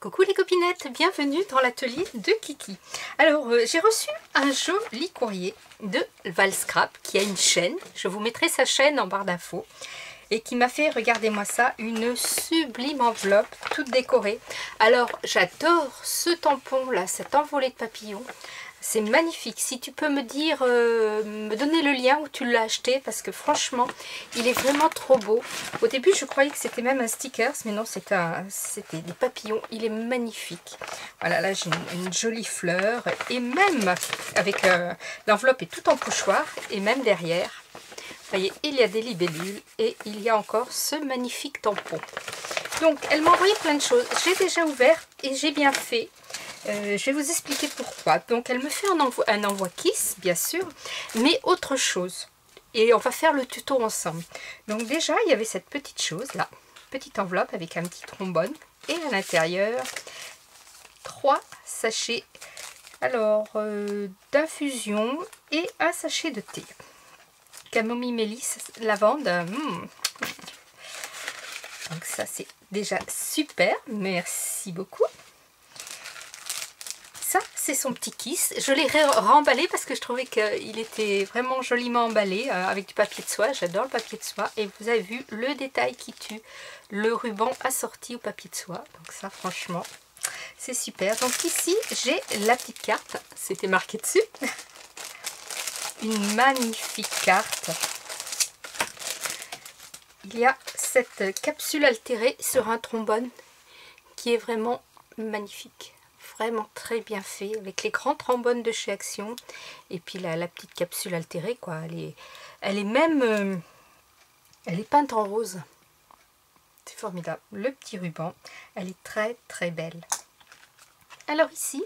Coucou les copinettes, bienvenue dans l'atelier de Kiki. Alors j'ai reçu un joli courrier de Valscrap qui a une chaîne, je vous mettrai sa chaîne en barre d'infos, et qui m'a fait, regardez-moi ça, une sublime enveloppe toute décorée. Alors j'adore ce tampon là, cette envolée de papillons. C'est magnifique. Si tu peux me dire, me donner le lien où tu l'as acheté, parce que franchement, il est vraiment trop beau. Au début, je croyais que c'était même un sticker, mais non, c'était des papillons. Il est magnifique. Voilà, là j'ai une jolie fleur, et même avec l'enveloppe est tout en pochoir, et même derrière, vous voyez, il y a des libellules et il y a encore ce magnifique tampon. Donc, elle m'a envoyé plein de choses. J'ai déjà ouvert et j'ai bien fait. Je vais vous expliquer pourquoi. Donc elle me fait un envoi Kiss, bien sûr, mais autre chose. Et on va faire le tuto ensemble. Donc déjà, il y avait cette petite chose là, petite enveloppe avec un petit trombone. Et à l'intérieur, 3 sachets d'infusion et un sachet de thé. Camomille, mélisse, lavande. Donc ça, c'est déjà super. Merci beaucoup. Ça, c'est son petit Kiss. Je l'ai remballé parce que je trouvais qu'il était vraiment joliment emballé avec du papier de soie. J'adore le papier de soie. Et vous avez vu le détail qui tue. Le ruban assorti au papier de soie. Donc ça, franchement, c'est super. Donc ici, j'ai la petite carte. C'était marqué dessus. Une magnifique carte. Il y a cette capsule altérée sur un trombone qui est vraiment magnifique. Vraiment très bien fait, avec les grands trombones de chez Action, et puis la petite capsule altérée, quoi. Elle est même, elle est peinte en rose. C'est formidable. Le petit ruban, elle est très très belle. Alors ici,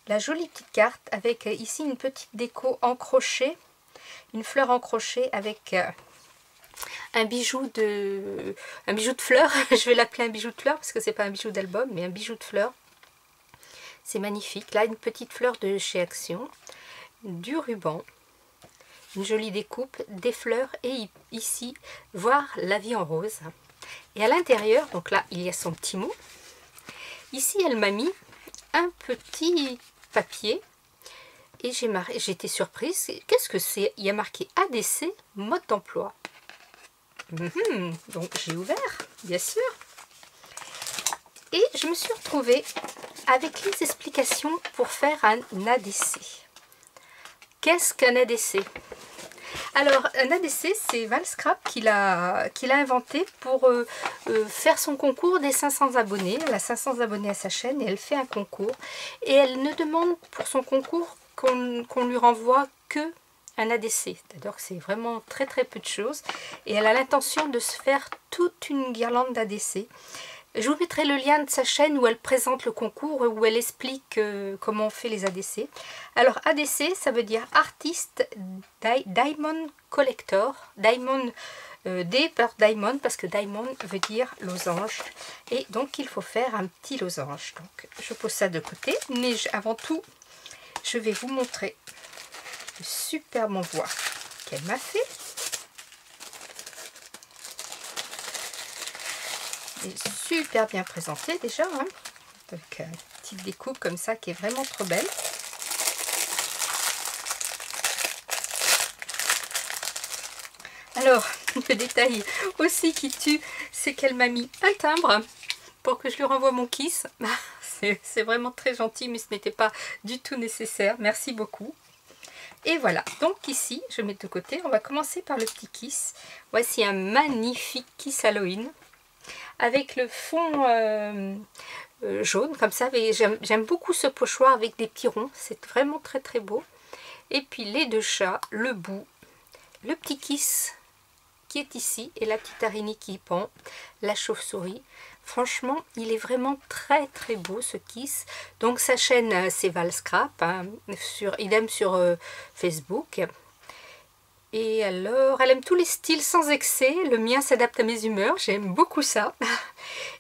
la jolie petite carte avec ici une petite déco en crochet, une fleur en crochet avec un bijou de fleurs. Je vais l'appeler un bijou de fleurs parce que c'est pas un bijou d'album, mais un bijou de fleurs. C'est magnifique. Là, une petite fleur de chez Action, du ruban, une jolie découpe, des fleurs et ici, voir la vie en rose. Et à l'intérieur, donc là, il y a son petit mot. Ici, elle m'a mis un petit papier et j'ai été surprise. Qu'est-ce que c'est? Il y a marqué ADC, mode d'emploi. Donc, j'ai ouvert, bien sûr. Et je me suis retrouvée avec les explications pour faire un ADC. Qu'est-ce qu'un ADC? Alors, un ADC, c'est Valscrap qui l'a inventé pour faire son concours des 500 abonnés. Elle a 500 abonnés à sa chaîne et elle fait un concours. Et elle ne demande pour son concours qu'on lui renvoie que un ADC. C'est-à-dire que c'est vraiment très très peu de choses. Et elle a l'intention de se faire toute une guirlande d'ADC. Je vous mettrai le lien de sa chaîne où elle présente le concours, où elle explique comment on fait les ADC. Alors ADC, ça veut dire Artist Diamond Collector. Diamond, D par Diamond, parce que Diamond veut dire losange. Et donc il faut faire un petit losange. Donc je pose ça de côté. Mais avant tout, je vais vous montrer le superbe envoi qu'elle m'a fait. Super bien présenté déjà, hein, avec une petite découpe comme ça qui est vraiment trop belle. Alors, le détail aussi qui tue, c'est qu'elle m'a mis un timbre pour que je lui renvoie mon Kiss. C'est vraiment très gentil, mais ce n'était pas du tout nécessaire. Merci beaucoup. Et voilà, donc ici, je mets de côté. On va commencer par le petit Kiss. Voici un magnifique Kiss Halloween, avec le fond jaune comme ça. J'aime beaucoup ce pochoir avec des petits ronds, c'est vraiment très très beau. Et puis les deux chats, le bout, le petit Kiss qui est ici et la petite araignée qui y pend, la chauve-souris. Franchement, il est vraiment très très beau ce Kiss. Donc sa chaîne c'est Valscrap, hein, idem sur Facebook. Et alors, elle aime tous les styles sans excès. Le mien s'adapte à mes humeurs. J'aime beaucoup ça.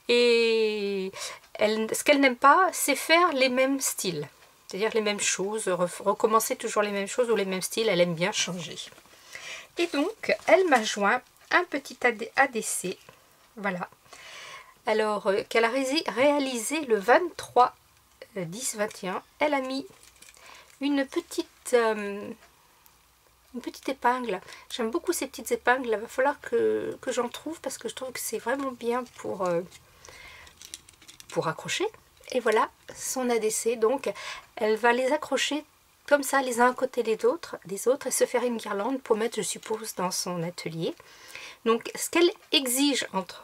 Et ce qu'elle n'aime pas, c'est faire les mêmes styles. C'est-à-dire les mêmes choses, recommencer toujours les mêmes choses ou les mêmes styles. Elle aime bien changer. Et donc, elle m'a joint un petit ADC. Voilà. Alors, qu'elle a réalisé le 23/10/21. Elle a mis une petite épingle. J'aime beaucoup ces petites épingles. Il va falloir que j'en trouve parce que je trouve que c'est vraiment bien pour accrocher. Et voilà son ADC. Donc, elle va les accrocher comme ça, les uns à côté des autres, et se faire une guirlande pour mettre, je suppose, dans son atelier. Donc, ce qu'elle exige, entre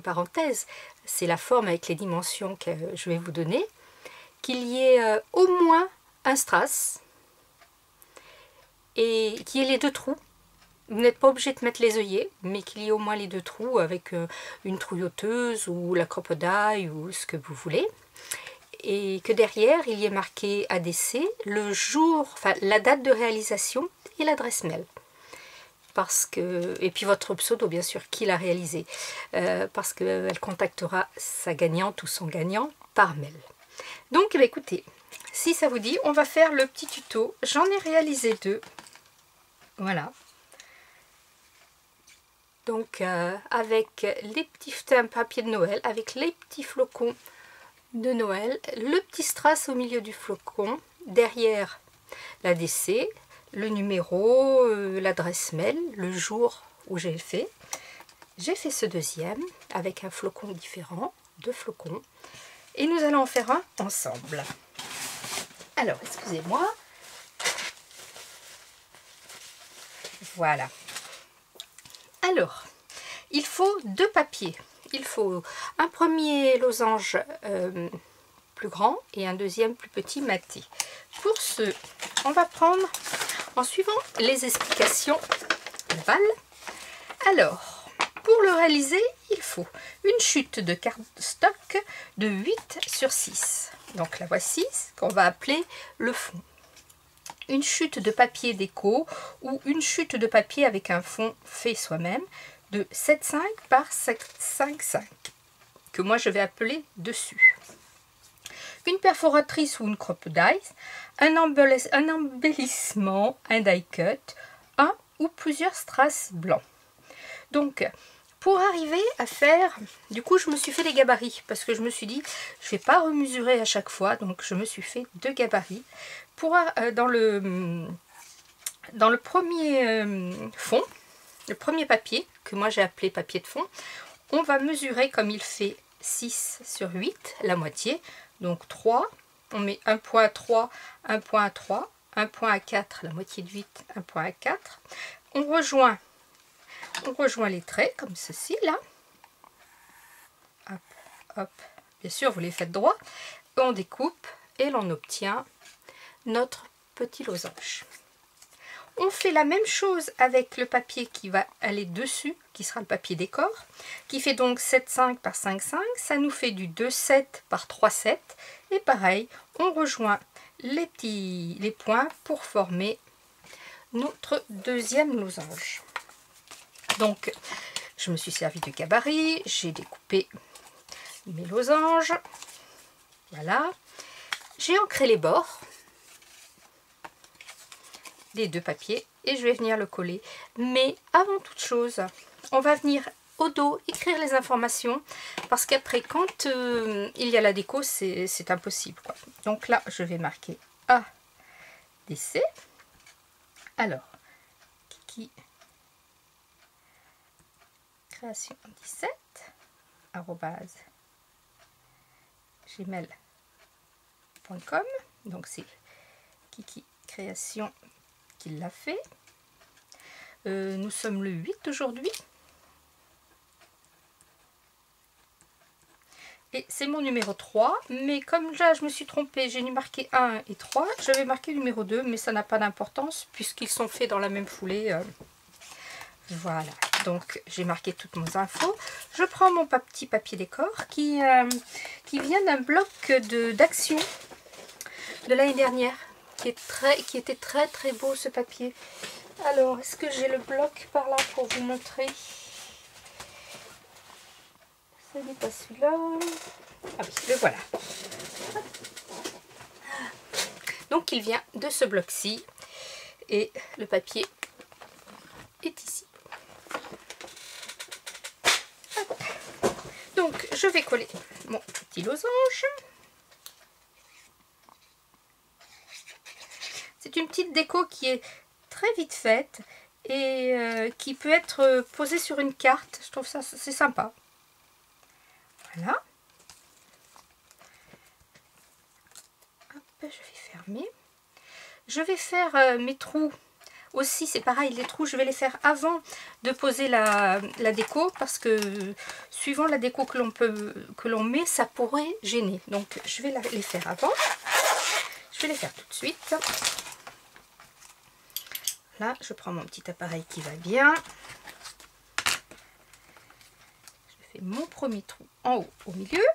parenthèses, c'est la forme avec les dimensions que je vais vous donner, qu'il y ait au moins un strass et qu'il y ait les 2 trous. Vous n'êtes pas obligé de mettre les œillets, mais qu'il y ait au moins les 2 trous avec une trouilloteuse ou la crocodile ou ce que vous voulez. Et que derrière, il y ait marqué ADC, le jour, enfin la date de réalisation et l'adresse mail. Parce que, et puis votre pseudo, bien sûr, qui l'a réalisé. Parce qu'elle contactera sa gagnante ou son gagnant par mail. Donc, écoutez, si ça vous dit, on va faire le petit tuto. J'en ai réalisé 2. Voilà. Donc, avec les petits papiers de Noël, avec les petits flocons de Noël, le petit strass au milieu du flocon, derrière l'ADC, le numéro, l'adresse mail, le jour où j'ai fait. J'ai fait ce deuxième avec un flocon différent, 2 flocons, et nous allons en faire un ensemble. Alors, excusez-moi. Voilà. Alors, il faut 2 papiers. Il faut un premier losange plus grand et un deuxième plus petit maté. Pour ce, on va prendre, en suivant les explications de Val. Alors, pour le réaliser, il faut une chute de cardstock de 8/6. Donc la voici, qu'on va appeler le fond. Une chute de papier déco ou une chute de papier avec un fond fait soi-même de 7,5 par 5,5 que moi je vais appeler dessus. Une perforatrice ou une crocodile, un embellissement, un die cut, un ou plusieurs strass blancs. Donc pour arriver à faire, du coup je me suis fait les gabarits parce que je me suis dit je vais pas remesurer à chaque fois, donc je me suis fait 2 gabarits. Pour, dans le premier fond, le premier papier, que moi j'ai appelé papier de fond, on va mesurer comme il fait 6/8, la moitié, donc 3, on met un point à 3, un point à 3, un point à 4, la moitié de 8, un point à 4, on rejoint les traits comme ceci là, hop, hop, bien sûr vous les faites droit, on découpe et l'on obtient notre petit losange. On fait la même chose avec le papier qui va aller dessus, qui sera le papier décor, qui fait donc 7,5 par 5,5, ça nous fait du 2,7 par 3,7, et pareil, on rejoint les points pour former notre deuxième losange. Donc, je me suis servi de gabarit, j'ai découpé mes losanges, voilà, j'ai ancré les bords des 2 papiers et je vais venir le coller. Mais avant toute chose, on va venir au dos écrire les informations parce qu'après quand il y a la déco c'est impossible quoi. Donc là je vais marquer ADC. Alors Kiki création 17 @gmail.com, donc c'est Kiki création qui l'a fait. Nous sommes le 8 aujourd'hui. Et c'est mon numéro 3. Mais comme là, je me suis trompée, j'ai marqué 1 et 3. Je vais marquer numéro 2, mais ça n'a pas d'importance puisqu'ils sont faits dans la même foulée. Voilà. Donc, j'ai marqué toutes mes infos. Je prends mon petit papier décor qui vient d'un bloc d'action de l'année dernière. Qui était très très beau ce papier. Alors, est-ce que j'ai le bloc par là pour vous montrer? Ce n'est pas celui-là. Ah oui, le voilà. Donc, il vient de ce bloc-ci. Et le papier est ici. je vais coller mon petit losange. C'est une petite déco qui est très vite faite et qui peut être posée sur une carte. Je trouve ça c'est sympa. Voilà. Hop, je vais fermer. Je vais faire mes trous aussi, c'est pareil, les trous je vais les faire avant de poser la déco parce que suivant la déco que l'on met, ça pourrait gêner. Donc je vais les faire avant. Je vais les faire tout de suite. Là, je prends mon petit appareil qui va bien. Je fais mon premier trou en haut au milieu.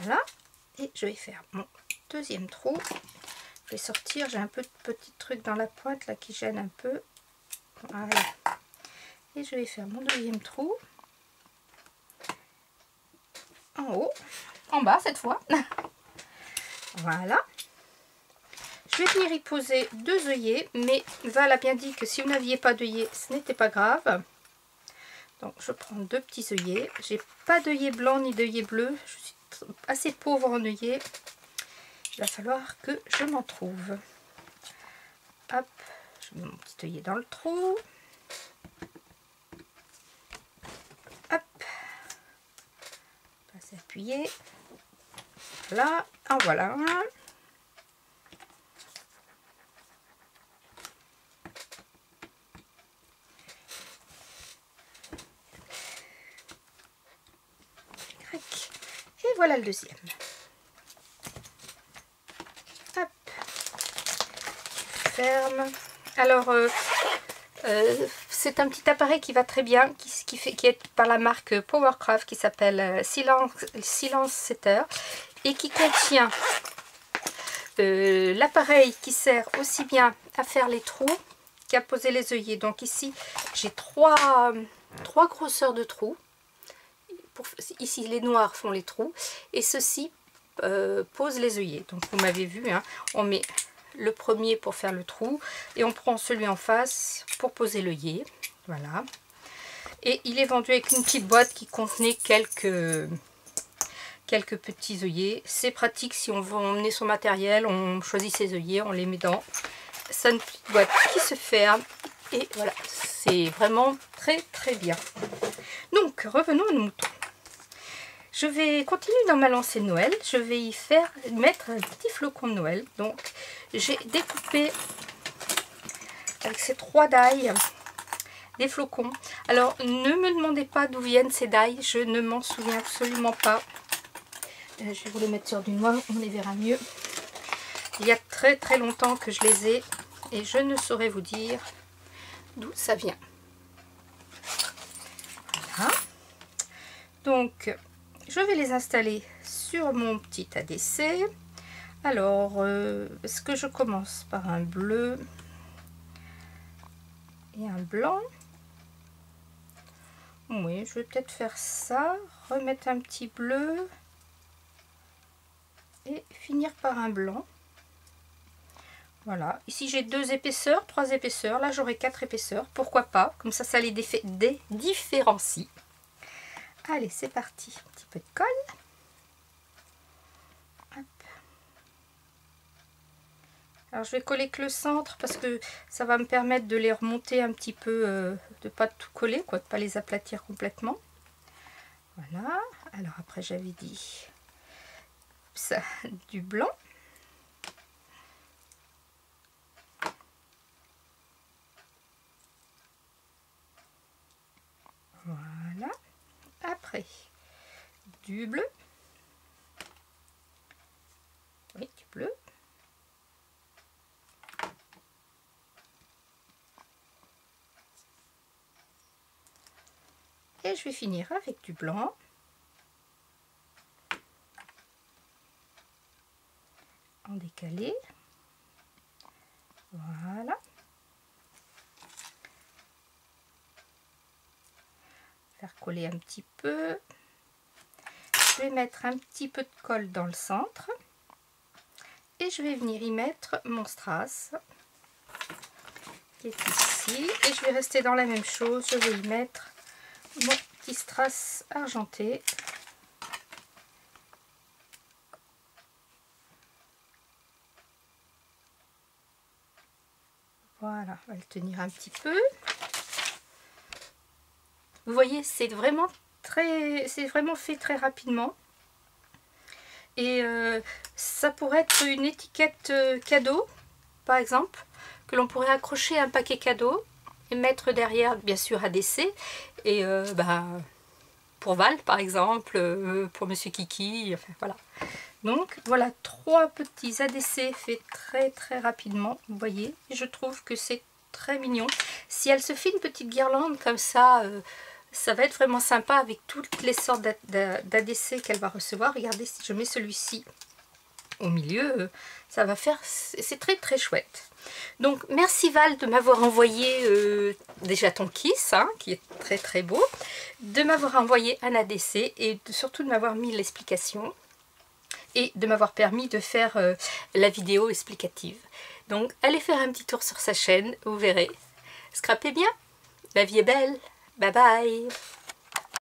Voilà. Et je vais faire mon deuxième trou. Je vais sortir, j'ai un peu de petits trucs dans la pointe là qui gênent un peu. Voilà. Et je vais faire mon deuxième trou. En haut. En bas cette fois. Voilà. Je vais venir y poser 2 œillets, mais Val a bien dit que si vous n'aviez pas d'œillets, ce n'était pas grave. Donc je prends 2 petits œillets. J'ai pas d'œillet blanc ni d'œillet bleu. Je suis assez pauvre en œillets. Il va falloir que je m'en trouve. Hop, je mets mon petit œillet dans le trou. Hop. Pas appuyer. Là, en voilà un. Et voilà le deuxième. Hop. Ferme. Alors, c'est un petit appareil qui va très bien, qui est par la marque Powercraft, qui s'appelle Silence Setter et qui contient l'appareil qui sert aussi bien à faire les trous qu'à poser les œillets. Donc ici, j'ai trois grosseurs de trous. Ici, les noirs font les trous et ceux-ci posent les œillets. Donc vous m'avez vu, hein, on met le premier pour faire le trou et on prend celui en face pour poser l'œillet. Voilà. Et il est vendu avec une petite boîte qui contenait quelques petits œillets. C'est pratique si on veut emmener son matériel, on choisit ses œillets, on les met dans. C'est une petite boîte qui se ferme et voilà, c'est vraiment très très bien. Donc revenons à nos moutons. Je vais continuer dans ma lancée de Noël. Je vais y mettre un petit flocon de Noël. Donc j'ai découpé avec ces 3 die des flocons. Alors ne me demandez pas d'où viennent ces die, je ne m'en souviens absolument pas. Je vais vous les mettre sur du noir, on les verra mieux. Il y a très très longtemps que je les ai et je ne saurais vous dire d'où ça vient. Voilà. Donc je vais les installer sur mon petit ADC. Alors, est-ce que je commence par un bleu et un blanc? Oui, je vais peut-être faire ça. Remettre un petit bleu et finir par un blanc. Voilà. Ici, j'ai 2 épaisseurs, 3 épaisseurs. Là, j'aurai 4 épaisseurs. Pourquoi pas? Comme ça les différencie. Allez, c'est parti. Un petit peu de colle. Hop. Alors, je vais coller que le centre parce que ça va me permettre de les remonter un petit peu, de ne pas tout coller, quoi, de ne pas les aplatir complètement. Voilà. Alors, après, j'avais dit ça, du blanc. Voilà. Après, du bleu. Oui, du bleu. Et je vais finir avec du blanc. En décalé. Voilà. Faire coller un petit peu. Je vais mettre un petit peu de colle dans le centre. Et je vais venir y mettre mon strass. qui est ici. Et je vais rester dans la même chose. Je vais y mettre mon petit strass argenté. Voilà, on va le tenir un petit peu. Vous voyez, c'est vraiment fait très rapidement. Et ça pourrait être une étiquette cadeau, par exemple, que l'on pourrait accrocher à un paquet cadeau et mettre derrière, bien sûr, ADC. Et pour Val, par exemple, pour Monsieur Kiki, enfin voilà. Donc voilà, 3 petits ADC faits très rapidement, vous voyez. Et je trouve que c'est très mignon. Si elle se fait une petite guirlande comme ça, ça va être vraiment sympa avec toutes les sortes d'ADC qu'elle va recevoir. Regardez, si je mets celui-ci au milieu, ça va faire... C'est très chouette. Donc merci Val de m'avoir envoyé déjà ton kiss, hein, qui est très beau. De m'avoir envoyé un ADC et surtout de m'avoir mis l'explication. Et de m'avoir permis de faire la vidéo explicative. Donc allez faire un petit tour sur sa chaîne, vous verrez. Scrapez bien, la vie est belle. Bye bye.